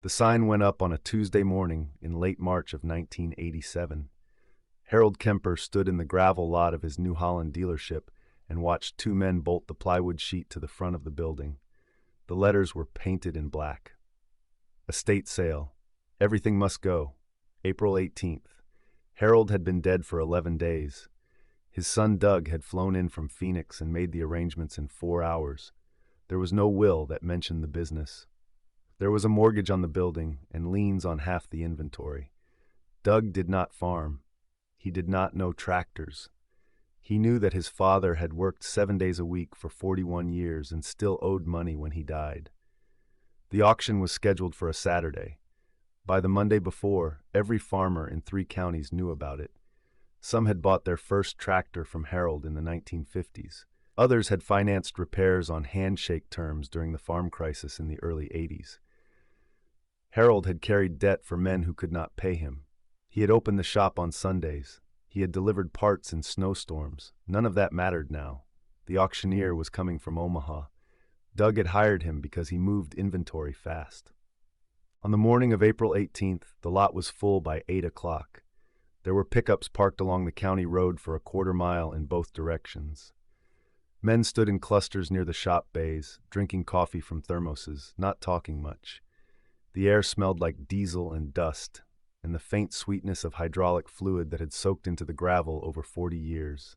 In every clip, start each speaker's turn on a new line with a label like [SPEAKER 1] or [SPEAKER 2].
[SPEAKER 1] The sign went up on a Tuesday morning in late March of 1987. Harold Kemper stood in the gravel lot of his New Holland dealership and watched two men bolt the plywood sheet to the front of the building. The letters were painted in black. Estate sale. Everything must go. April 18th. Harold had been dead for 11 days. His son Doug had flown in from Phoenix and made the arrangements in 4 hours. There was no will that mentioned the business. There was a mortgage on the building and liens on half the inventory. Doug did not farm. He did not know tractors. He knew that his father had worked 7 days a week for 41 years and still owed money when he died. The auction was scheduled for a Saturday. By the Monday before, every farmer in 3 counties knew about it. Some had bought their first tractor from Harold in the 1950s. Others had financed repairs on handshake terms during the farm crisis in the early 80s. Harold had carried debt for men who could not pay him. He had opened the shop on Sundays. He had delivered parts in snowstorms. None of that mattered now. The auctioneer was coming from Omaha. Doug had hired him because he moved inventory fast. On the morning of April 18th, the lot was full by 8 o'clock. There were pickups parked along the county road for a quarter mile in both directions. Men stood in clusters near the shop bays, drinking coffee from thermoses, not talking much. The air smelled like diesel and dust, and the faint sweetness of hydraulic fluid that had soaked into the gravel over 40 years.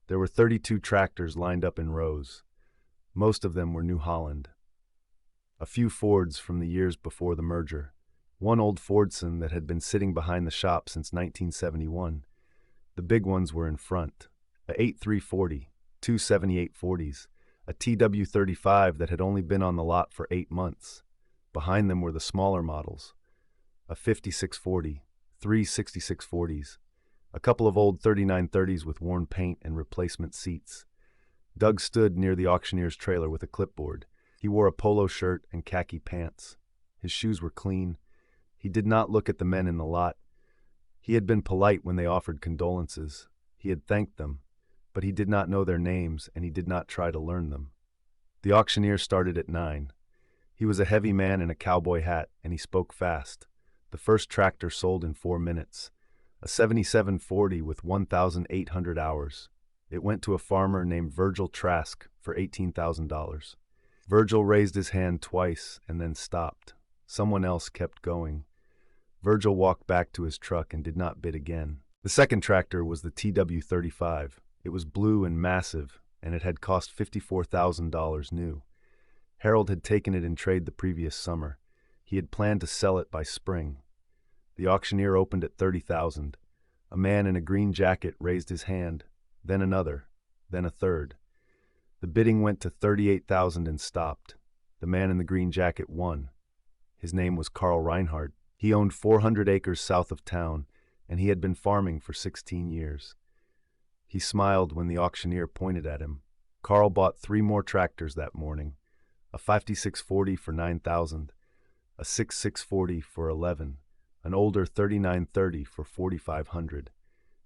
[SPEAKER 1] There were 32 tractors lined up in rows. Most of them were New Holland. A few Fords from the years before the merger. One old Fordson that had been sitting behind the shop since 1971. The big ones were in front. A 8340, two 7840s, a TW35 that had only been on the lot for 8 months. Behind them were the smaller models. A 5640, three 6640s, a couple of old 3930s with worn paint and replacement seats. Doug stood near the auctioneer's trailer with a clipboard. He wore a polo shirt and khaki pants. His shoes were clean. He did not look at the men in the lot. He had been polite when they offered condolences. He had thanked them, but he did not know their names and he did not try to learn them. The auctioneer started at 9. He was a heavy man in a cowboy hat, and he spoke fast. The first tractor sold in 4 minutes. A 7740 with 1,800 hours. It went to a farmer named Virgil Trask for $18,000. Virgil raised his hand twice and then stopped. Someone else kept going. Virgil walked back to his truck and did not bid again. The second tractor was the TW35. It was blue and massive, and it had cost $54,000 new. Harold had taken it in trade the previous summer. He had planned to sell it by spring. The auctioneer opened at $30,000. A man in a green jacket raised his hand, then another, then a third. The bidding went to $38,000 and stopped. The man in the green jacket won. His name was Carl Reinhardt. He owned 400 acres south of town, and he had been farming for 16 years. He smiled when the auctioneer pointed at him. Carl bought 3 more tractors that morning. A 5640 for $9,000, a 6640 for $11,000, an older 3930 for $4,500.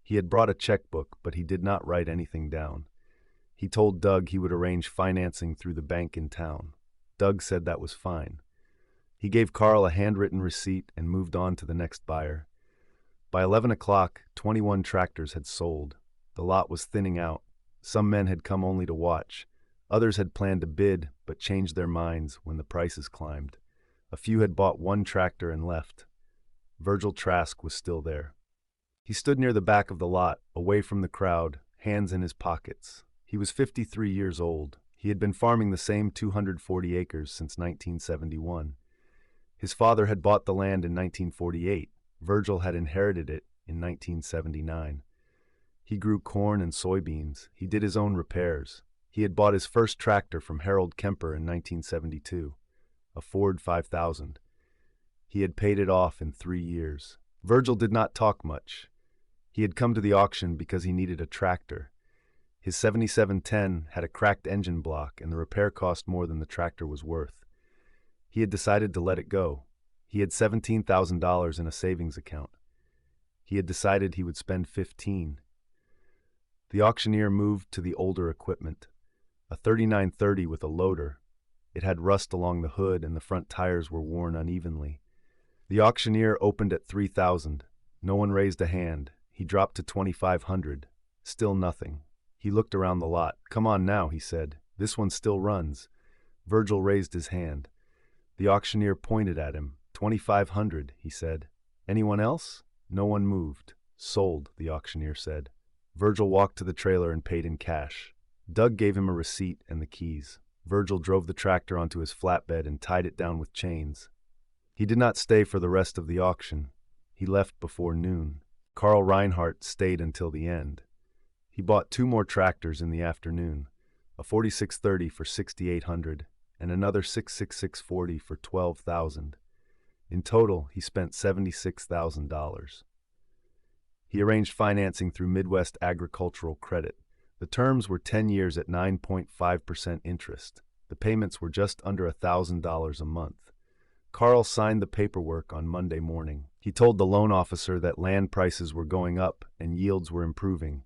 [SPEAKER 1] He had brought a checkbook, but he did not write anything down. He told Doug he would arrange financing through the bank in town. Doug said that was fine. He gave Carl a handwritten receipt and moved on to the next buyer. By 11 o'clock, 21 tractors had sold. The lot was thinning out. Some men had come only to watch. Others had planned to bid, but changed their minds when the prices climbed. A few had bought 1 tractor and left. Virgil Trask was still there. He stood near the back of the lot, away from the crowd, hands in his pockets. He was 53 years old. He had been farming the same 240 acres since 1971. His father had bought the land in 1948. Virgil had inherited it in 1979. He grew corn and soybeans. He did his own repairs. He had bought his first tractor from Harold Kemper in 1972, a Ford 5000. He had paid it off in 3 years. Virgil did not talk much. He had come to the auction because he needed a tractor. His 7710 had a cracked engine block, and the repair cost more than the tractor was worth. He had decided to let it go. He had $17,000 in a savings account. He had decided he would spend $15,000. The auctioneer moved to the older equipment. A 3930 with a loader, It had rust along the hood and the front tires were worn unevenly. The auctioneer opened at 3,000. No one raised a hand. He dropped to 2,500. Still nothing. He looked around the lot. "Come on now," he said. "This one still runs." Virgil raised his hand. The auctioneer pointed at him. 2,500, he said. "Anyone else?" No one moved. "Sold," the auctioneer said. Virgil walked to the trailer and paid in cash. Doug gave him a receipt and the keys. Virgil drove the tractor onto his flatbed and tied it down with chains. He did not stay for the rest of the auction. He left before noon. Carl Reinhardt stayed until the end. He bought 2 more tractors in the afternoon, a 4630 for 6,800 and another 66640 for 12,000. In total, he spent $76,000. He arranged financing through Midwest Agricultural Credit. The terms were 10 years at 9.5% interest. The payments were just under $1,000 a month. Carl signed the paperwork on Monday morning. He told the loan officer that land prices were going up and yields were improving.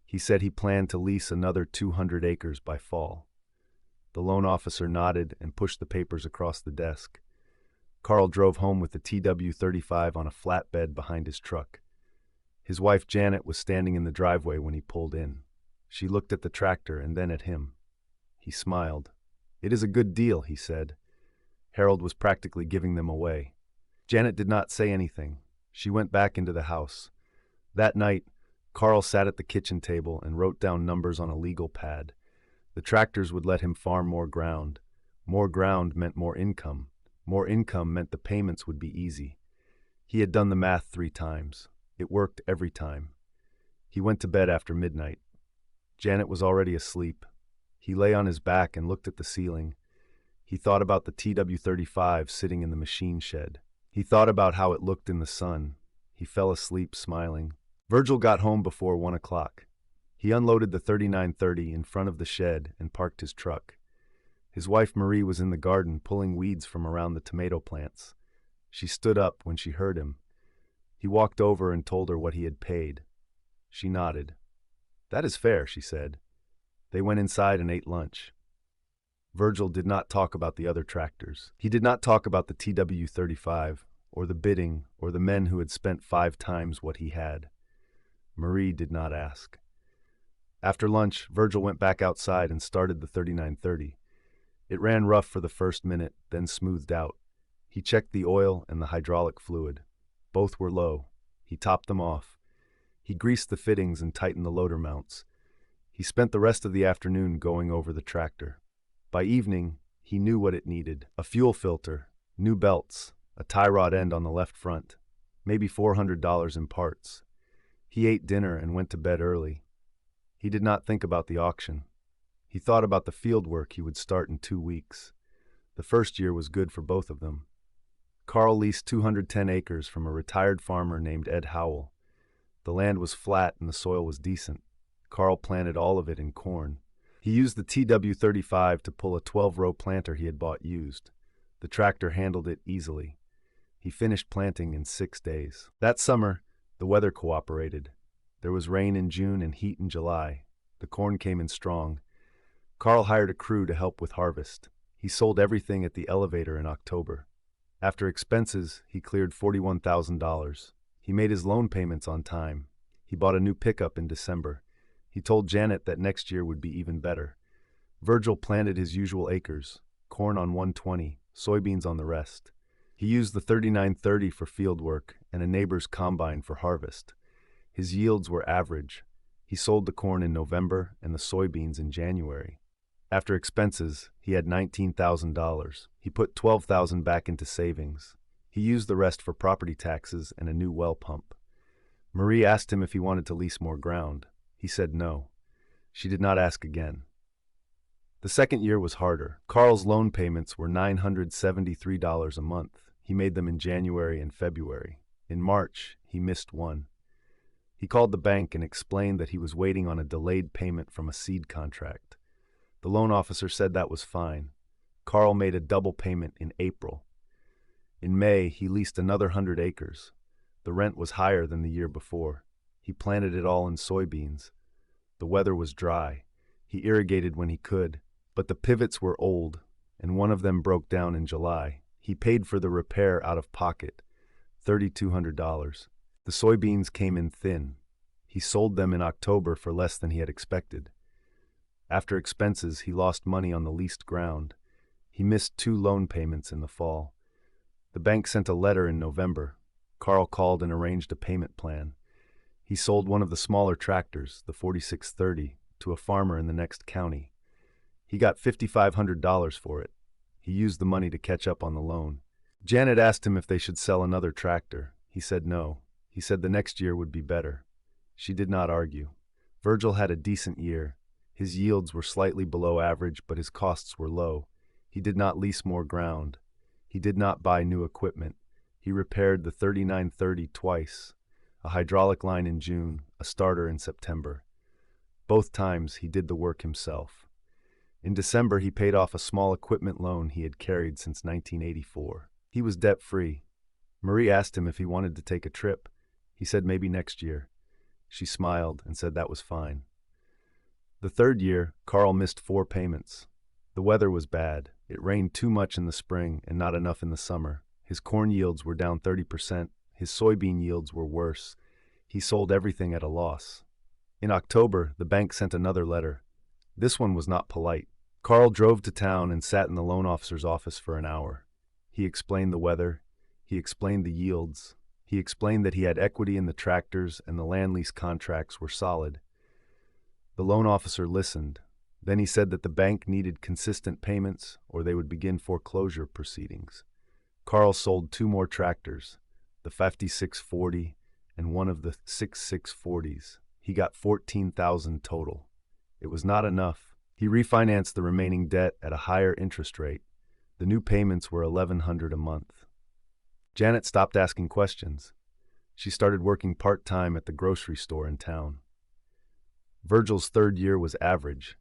[SPEAKER 1] He said he planned to lease another 200 acres by fall. The loan officer nodded and pushed the papers across the desk. Carl drove home with the TW-35 on a flatbed behind his truck. His wife Janet was standing in the driveway when he pulled in. She looked at the tractor and then at him. He smiled. "It is a good deal," he said. Harold was practically giving them away. Janet did not say anything. She went back into the house. That night, Carl sat at the kitchen table and wrote down numbers on a legal pad. The tractors would let him farm more ground. More ground meant more income. More income meant the payments would be easy. He had done the math 3 times. It worked every time. He went to bed after midnight. Janet was already asleep. He lay on his back and looked at the ceiling. He thought about the TW-35 sitting in the machine shed. He thought about how it looked in the sun. He fell asleep smiling. Virgil got home before 1 o'clock. He unloaded the 3930 in front of the shed and parked his truck. His wife Marie was in the garden pulling weeds from around the tomato plants. She stood up when she heard him. He walked over and told her what he had paid. She nodded. "That is fair," she said. They went inside and ate lunch. Virgil did not talk about the other tractors. He did not talk about the TW-35, or the bidding, or the men who had spent 5 times what he had. Marie did not ask. After lunch, Virgil went back outside and started the 3930. It ran rough for the first minute, then smoothed out. He checked the oil and the hydraulic fluid. Both were low. He topped them off. He greased the fittings and tightened the loader mounts. He spent the rest of the afternoon going over the tractor. By evening, he knew what it needed: a fuel filter, new belts, a tie rod end on the left front, maybe $400 in parts. He ate dinner and went to bed early. He did not think about the auction. He thought about the field work he would start in 2 weeks. The first year was good for both of them. Carl leased 210 acres from a retired farmer named Ed Howell. The land was flat and the soil was decent. Carl planted all of it in corn. He used the TW-35 to pull a 12-row planter he had bought used. The tractor handled it easily. He finished planting in 6 days. That summer, the weather cooperated. There was rain in June and heat in July. The corn came in strong. Carl hired a crew to help with harvest. He sold everything at the elevator in October. After expenses, he cleared $41,000. He made his loan payments on time. He bought a new pickup in December. He told Janet that next year would be even better. Virgil planted his usual acres, corn on 120, soybeans on the rest. He used the 3930 for field work and a neighbor's combine for harvest. His yields were average. He sold the corn in November and the soybeans in January. After expenses, he had $19,000. He put $12,000 back into savings. He used the rest for property taxes and a new well pump. Marie asked him if he wanted to lease more ground. He said no. She did not ask again. The second year was harder. Carl's loan payments were $973 a month. He made them in January and February. In March, he missed one. He called the bank and explained that he was waiting on a delayed payment from a seed contract. The loan officer said that was fine. Carl made a double payment in April. In May, he leased another 100 acres. The rent was higher than the year before. He planted it all in soybeans. The weather was dry. He irrigated when he could, but the pivots were old. and one of them broke down in July. He paid for the repair out of pocket, $3,200. The soybeans came in thin. He sold them in October for less than he had expected. After expenses, he lost money on the leased ground. He missed 2 loan payments in the fall. The bank sent a letter in November. Carl called and arranged a payment plan. He sold one of the smaller tractors, the 4630, to a farmer in the next county. He got $5,500 for it. He used the money to catch up on the loan. Janet asked him if they should sell another tractor. He said no. He said the next year would be better. She did not argue. Virgil had a decent year. His yields were slightly below average, but his costs were low. He did not lease more ground. He did not buy new equipment. He repaired the 3930 twice, a hydraulic line in June, a starter in September. Both times he did the work himself. In December, he paid off a small equipment loan he had carried since 1984. He was debt-free. Marie asked him if he wanted to take a trip. He said maybe next year. She smiled and said that was fine. The third year, Carl missed 4 payments. The weather was bad. It rained too much in the spring and not enough in the summer. His corn yields were down 30%. His soybean yields were worse. He sold everything at a loss. In October, the bank sent another letter. This one was not polite. Carl drove to town and sat in the loan officer's office for an hour. He explained the weather. He explained the yields. He explained that he had equity in the tractors and the land lease contracts were solid. The loan officer listened. Then he said that the bank needed consistent payments or they would begin foreclosure proceedings. Carl sold 2 more tractors, the 5640 and one of the 6640s. He got $14,000 total. It was not enough. He refinanced the remaining debt at a higher interest rate. The new payments were $1,100 a month. Janet stopped asking questions. She started working part-time at the grocery store in town. Virgil's third year was average.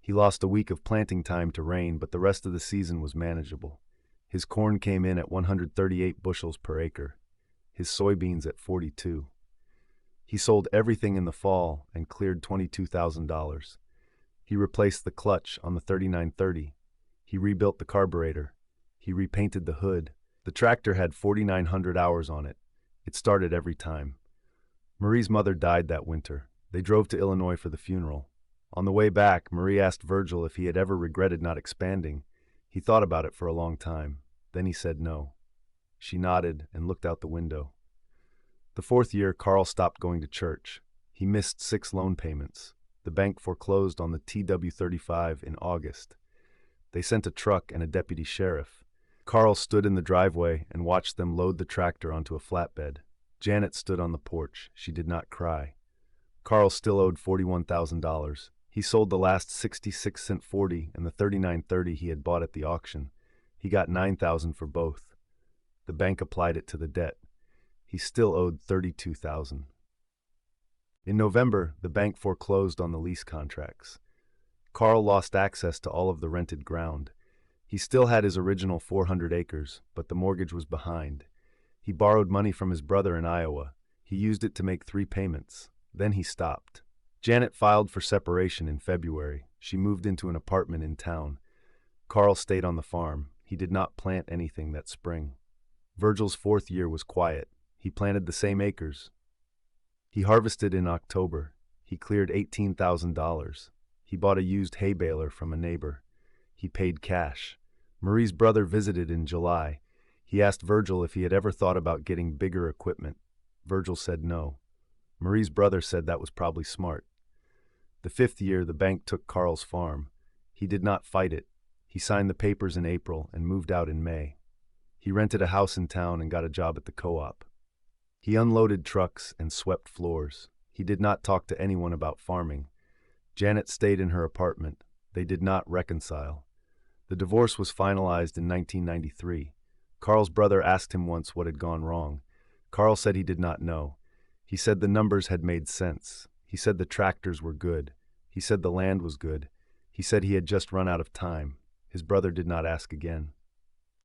[SPEAKER 1] He lost a week of planting time to rain, but the rest of the season was manageable. His corn came in at 138 bushels per acre, his soybeans at 42. He sold everything in the fall and cleared $22,000. He replaced the clutch on the 3930. He rebuilt the carburetor. He repainted the hood. The tractor had 4,900 hours on it. It started every time. Marie's mother died that winter. They drove to Illinois for the funeral. On the way back, Marie asked Virgil if he had ever regretted not expanding. He thought about it for a long time. Then he said no. She nodded and looked out the window. The fourth year, Carl stopped going to church. He missed 6 loan payments. The bank foreclosed on the TW35 in August. They sent a truck and a deputy sheriff. Carl stood in the driveway and watched them load the tractor onto a flatbed. Janet stood on the porch. She did not cry. Carl still owed $41,000. He sold the last 66-cent 40 and the 3930 he had bought at the auction. He got $9,000 for both. The bank applied it to the debt. He still owed $32,000. In November, the bank foreclosed on the lease contracts. Carl lost access to all of the rented ground. He still had his original 400 acres, but the mortgage was behind. He borrowed money from his brother in Iowa. He used it to make 3 payments. Then he stopped. Janet filed for separation in February. She moved into an apartment in town. Carl stayed on the farm. He did not plant anything that spring. Virgil's 4th year was quiet. He planted the same acres. He harvested in October. He cleared $18,000. He bought a used hay baler from a neighbor. He paid cash. Marie's brother visited in July. He asked Virgil if he had ever thought about getting bigger equipment. Virgil said no. Marie's brother said that was probably smart. The 5th year, the bank took Carl's farm. He did not fight it. He signed the papers in April and moved out in May. He rented a house in town and got a job at the co-op. He unloaded trucks and swept floors. He did not talk to anyone about farming. Janet stayed in her apartment. They did not reconcile. The divorce was finalized in 1993. Carl's brother asked him once what had gone wrong. Carl said he did not know. He said the numbers had made sense. He said the tractors were good. He said the land was good. He said he had just run out of time. His brother did not ask again.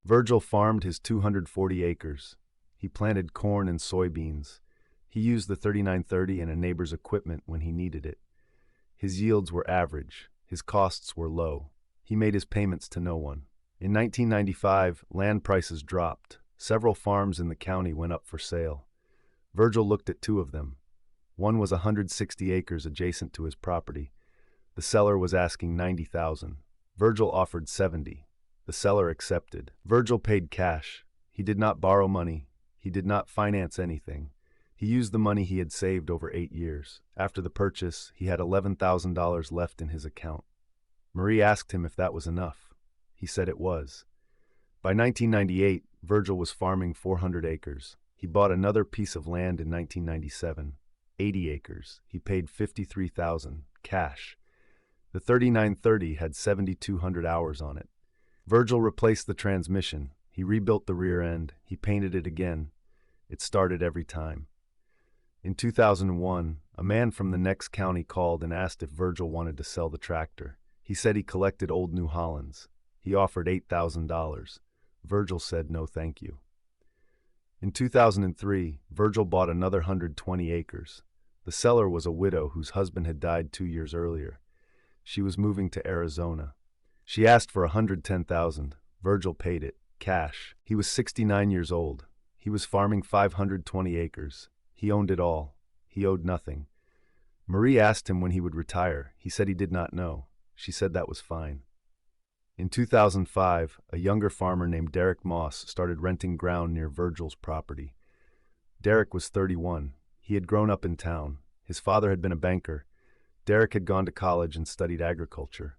[SPEAKER 1] Virgil farmed his 240 acres. He planted corn and soybeans. He used the 3930 and a neighbor's equipment when he needed it. His yields were average. His costs were low. He made his payments to no one. In 1995, land prices dropped. Several farms in the county went up for sale. Virgil looked at two of them. One was 160 acres adjacent to his property. The seller was asking $90,000. Virgil offered $70,000. The seller accepted. Virgil paid cash. He did not borrow money. He did not finance anything. He used the money he had saved over 8 years. After the purchase, he had $11,000 left in his account. Marie asked him if that was enough. He said it was. By 1998, Virgil was farming 400 acres. He bought another piece of land in 1997, 80 acres. He paid $53,000, cash. The 3930 had 7,200 hours on it. Virgil replaced the transmission. He rebuilt the rear end. He painted it again. It started every time. In 2001, a man from the next county called and asked if Virgil wanted to sell the tractor. He said he collected old New Hollands. He offered $8,000. Virgil said no thank you. In 2003, Virgil bought another 120 acres. The seller was a widow whose husband had died 2 years earlier. She was moving to Arizona. She asked for $110,000. Virgil paid it, cash. He was 69 years old. He was farming 520 acres. He owned it all. He owed nothing. Marie asked him when he would retire. He said he did not know. She said that was fine. In 2005, a younger farmer named Derek Moss started renting ground near Virgil's property. Derek was 31. He had grown up in town. His father had been a banker. Derek had gone to college and studied agriculture.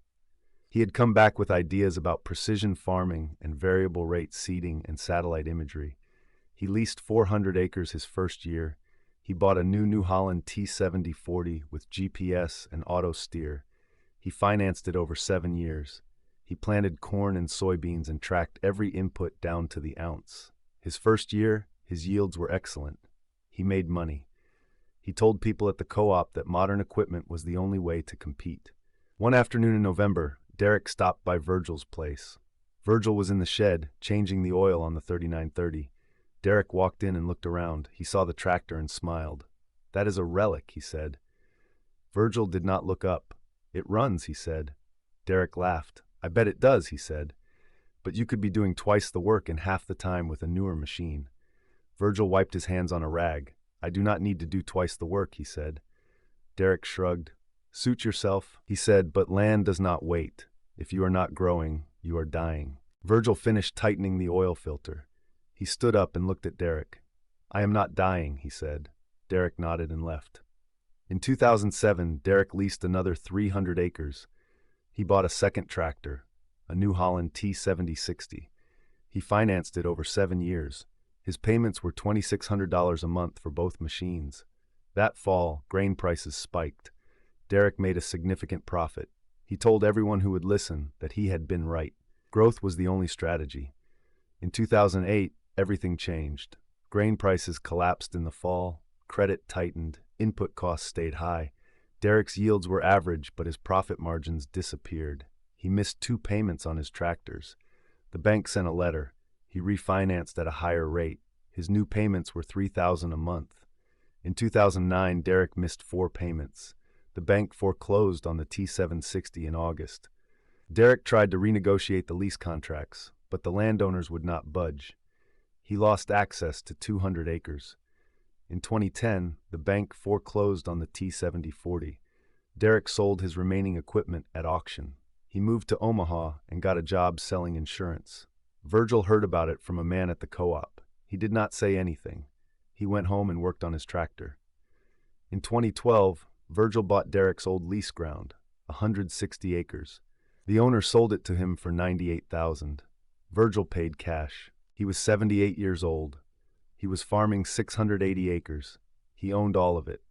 [SPEAKER 1] He had come back with ideas about precision farming and variable rate seeding and satellite imagery. He leased 400 acres his first year. He bought a New Holland T7040 with GPS and auto steer. He financed it over 7 years. He planted corn and soybeans and tracked every input down to the ounce. His first year, his yields were excellent. He made money. He told people at the co-op that modern equipment was the only way to compete. One afternoon in November, Derek stopped by Virgil's place. Virgil was in the shed, changing the oil on the 3930. Derek walked in and looked around. He saw the tractor and smiled. "That is a relic," he said. Virgil did not look up. "It runs," he said. Derek laughed. "I bet it does," he said. "But you could be doing twice the work in half the time with a newer machine." Virgil wiped his hands on a rag. "I do not need to do twice the work," he said. Derek shrugged. "Suit yourself," he said, "but land does not wait. If you are not growing, you are dying." Virgil finished tightening the oil filter. He stood up and looked at Derek. "I am not dying," he said. Derek nodded and left. In 2007, Derek leased another 300 acres. He bought a second tractor, a New Holland T7060. He financed it over 7 years. His payments were $2,600 a month for both machines. That fall, grain prices spiked. Derek made a significant profit. He told everyone who would listen that he had been right. Growth was the only strategy. In 2008, everything changed. Grain prices collapsed in the fall, credit tightened, input costs stayed high. Derek's yields were average, but his profit margins disappeared. He missed 2 payments on his tractors. The bank sent a letter. He refinanced at a higher rate. His new payments were $3,000 a month. In 2009, Derek missed 4 payments. The bank foreclosed on the T760 in August. Derek tried to renegotiate the lease contracts, but the landowners would not budge. He lost access to 200 acres. In 2010, the bank foreclosed on the T7040. Derek sold his remaining equipment at auction. He moved to Omaha and got a job selling insurance. Virgil heard about it from a man at the co-op. He did not say anything. He went home and worked on his tractor. In 2012, Virgil bought Derek's old lease ground, 160 acres. The owner sold it to him for $98,000. Virgil paid cash. He was 78 years old. He was farming 680 acres. He owned all of it.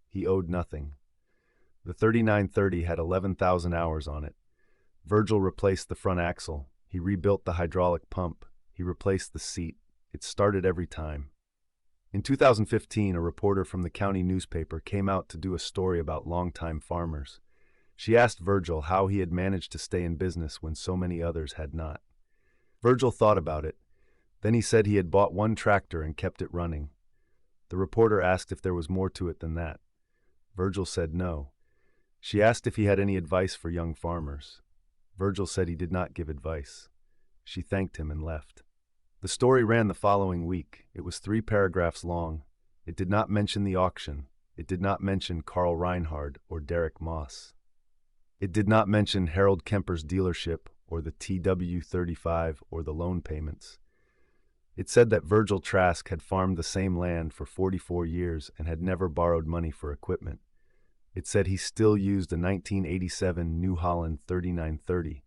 [SPEAKER 1] He owed nothing. The 3930 had 11,000 hours on it. Virgil replaced the front axle. He rebuilt the hydraulic pump. He replaced the seat. It started every time. In 2015, a reporter from the county newspaper came out to do a story about longtime farmers. She asked Virgil how he had managed to stay in business when so many others had not. Virgil thought about it. Then he said he had bought 1 tractor and kept it running. The reporter asked if there was more to it than that. Virgil said no. She asked if he had any advice for young farmers. Virgil said he did not give advice. She thanked him and left. The story ran the following week. It was 3 paragraphs long. It did not mention the auction. It did not mention Carl Reinhardt or Derek Moss. It did not mention Harold Kemper's dealership or the TW-35 or the loan payments. It said that Virgil Trask had farmed the same land for 44 years and had never borrowed money for equipment. It said he still used a 1987 New Holland 3930.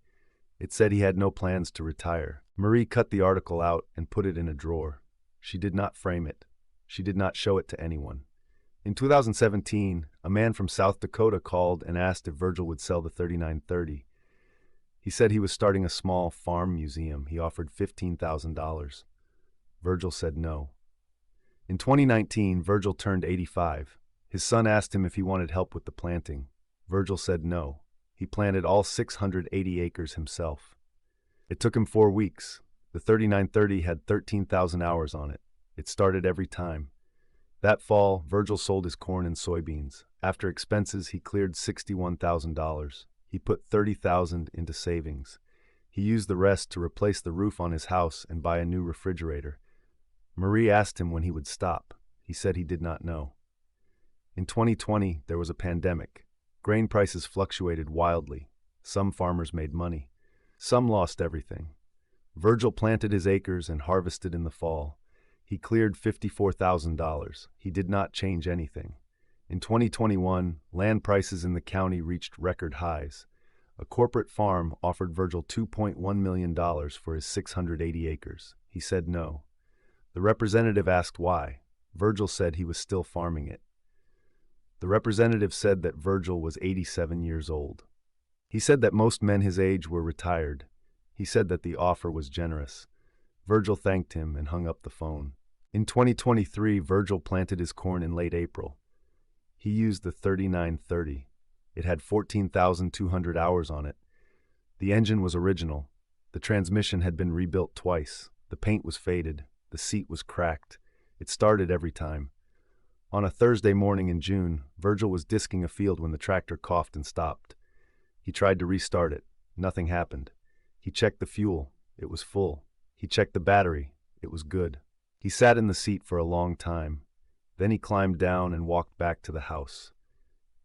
[SPEAKER 1] It said he had no plans to retire. Marie cut the article out and put it in a drawer. She did not frame it. She did not show it to anyone. In 2017, a man from South Dakota called and asked if Virgil would sell the 3930. He said he was starting a small farm museum. He offered $15,000. Virgil said no. In 2019, Virgil turned 85. His son asked him if he wanted help with the planting. Virgil said no. He planted all 680 acres himself. It took him 4 weeks. The 3930 had 13,000 hours on it. It started every time. That fall, Virgil sold his corn and soybeans. After expenses, he cleared $61,000. He put $30,000 into savings. He used the rest to replace the roof on his house and buy a new refrigerator. Marie asked him when he would stop. He said he did not know. In 2020, there was a pandemic. Grain prices fluctuated wildly. Some farmers made money. Some lost everything. Virgil planted his acres and harvested in the fall. He cleared $54,000. He did not change anything. In 2021, land prices in the county reached record highs. A corporate farm offered Virgil $2.1 million for his 680 acres. He said no. The representative asked why. Virgil said he was still farming it. The representative said that Virgil was 87 years old. He said that most men his age were retired. He said that the offer was generous. Virgil thanked him and hung up the phone. In 2023, Virgil planted his corn in late April. He used the 3930. It had 14,200 hours on it. The engine was original. The transmission had been rebuilt twice. The paint was faded. The seat was cracked. It started every time. On a Thursday morning in June, Virgil was disking a field when the tractor coughed and stopped. He tried to restart it. Nothing happened. He checked the fuel. It was full. He checked the battery. It was good. He sat in the seat for a long time. Then he climbed down and walked back to the house.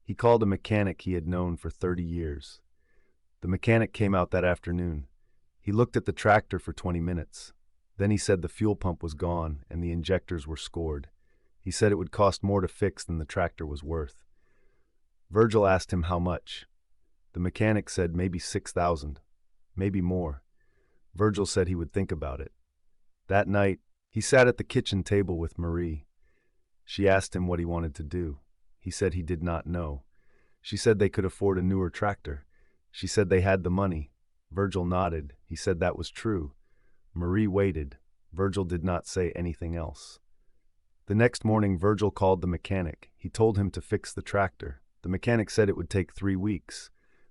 [SPEAKER 1] He called a mechanic he had known for 30 years. The mechanic came out that afternoon. He looked at the tractor for 20 minutes. Then he said the fuel pump was gone and the injectors were scored. He said it would cost more to fix than the tractor was worth. Virgil asked him how much. The mechanic said maybe $6,000, maybe more. Virgil said he would think about it. That night, he sat at the kitchen table with Marie. She asked him what he wanted to do. He said he did not know. She said they could afford a newer tractor. She said they had the money. Virgil nodded. He said that was true. Marie waited. Virgil did not say anything else. The next morning, Virgil called the mechanic. He told him to fix the tractor. The mechanic said it would take 3 weeks.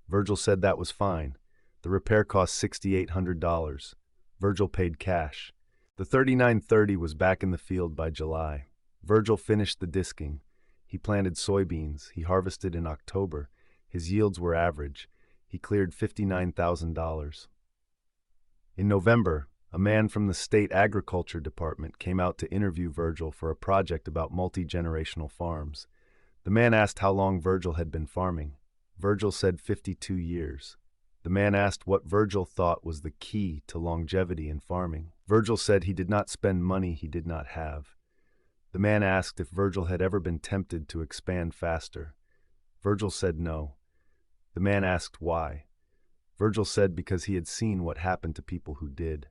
[SPEAKER 1] Virgil said that was fine. The repair cost $6,800. Virgil paid cash. The 3930 was back in the field by July. Virgil finished the disking. He planted soybeans. He harvested in October. His yields were average. He cleared $59,000. In November, a man from the state agriculture department came out to interview Virgil for a project about multi-generational farms. The man asked how long Virgil had been farming. Virgil said 52 years. The man asked what Virgil thought was the key to longevity in farming. Virgil said he did not spend money he did not have. The man asked if Virgil had ever been tempted to expand faster. Virgil said no. The man asked why. Virgil said because he had seen what happened to people who did.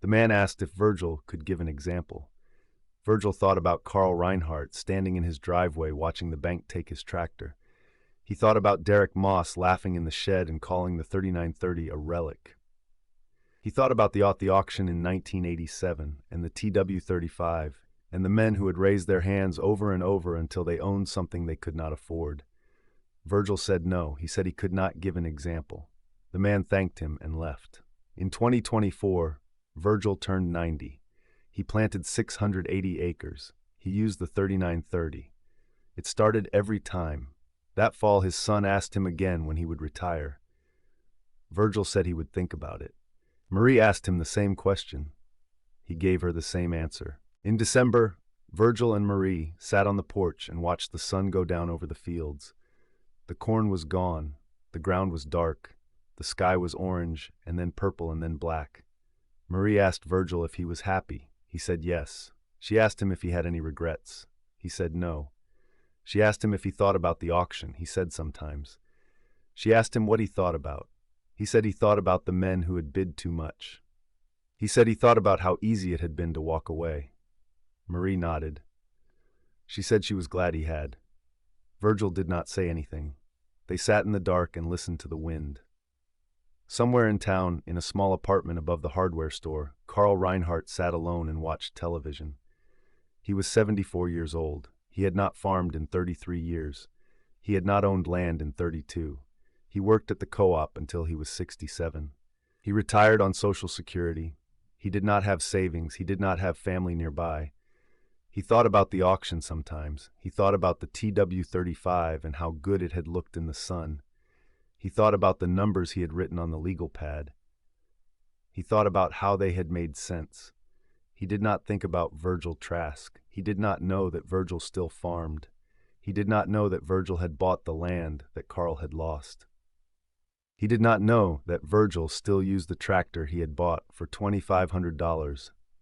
[SPEAKER 1] The man asked if Virgil could give an example. Virgil thought about Carl Reinhardt standing in his driveway watching the bank take his tractor. He thought about Derek Moss laughing in the shed and calling the 3930 a relic. He thought about the auction in 1987 and the TW-35 and the men who had raised their hands over and over until they owned something they could not afford. Virgil said no. He said he could not give an example. The man thanked him and left. In 2024, Virgil turned 90. He planted 680 acres. He used the 3930. It started every time. That fall, his son asked him again when he would retire. Virgil said he would think about it. Marie asked him the same question. He gave her the same answer. In December, Virgil and Marie sat on the porch and watched the sun go down over the fields. The corn was gone, the ground was dark, the sky was orange, and then purple and then black. Marie asked Virgil if he was happy. He said yes. She asked him if he had any regrets. He said no. She asked him if he thought about the auction. He said sometimes. She asked him what he thought about. He said he thought about the men who had bid too much. He said he thought about how easy it had been to walk away. Marie nodded. She said she was glad he had. Virgil did not say anything. They sat in the dark and listened to the wind. Somewhere in town, in a small apartment above the hardware store, Carl Reinhardt sat alone and watched television. He was 74 years old. He had not farmed in 33 years. He had not owned land in 32. He worked at the co-op until he was 67. He retired on Social Security. He did not have savings. He did not have family nearby. He thought about the auction sometimes. He thought about the TW35 and how good it had looked in the sun. He thought about the numbers he had written on the legal pad. He thought about how they had made sense. He did not think about Virgil Trask. He did not know that Virgil still farmed. He did not know that Virgil had bought the land that Carl had lost. He did not know that Virgil still used the tractor he had bought for $2,500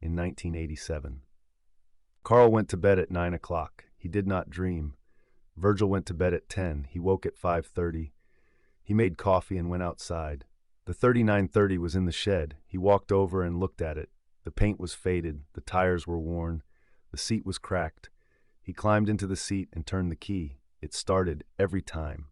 [SPEAKER 1] in 1987. Carl went to bed at 9 o'clock. He did not dream. Virgil went to bed at 10. He woke at 5:30. He made coffee and went outside. The 3930 was in the shed. He walked over and looked at it. The paint was faded. The tires were worn. The seat was cracked. He climbed into the seat and turned the key. It started every time.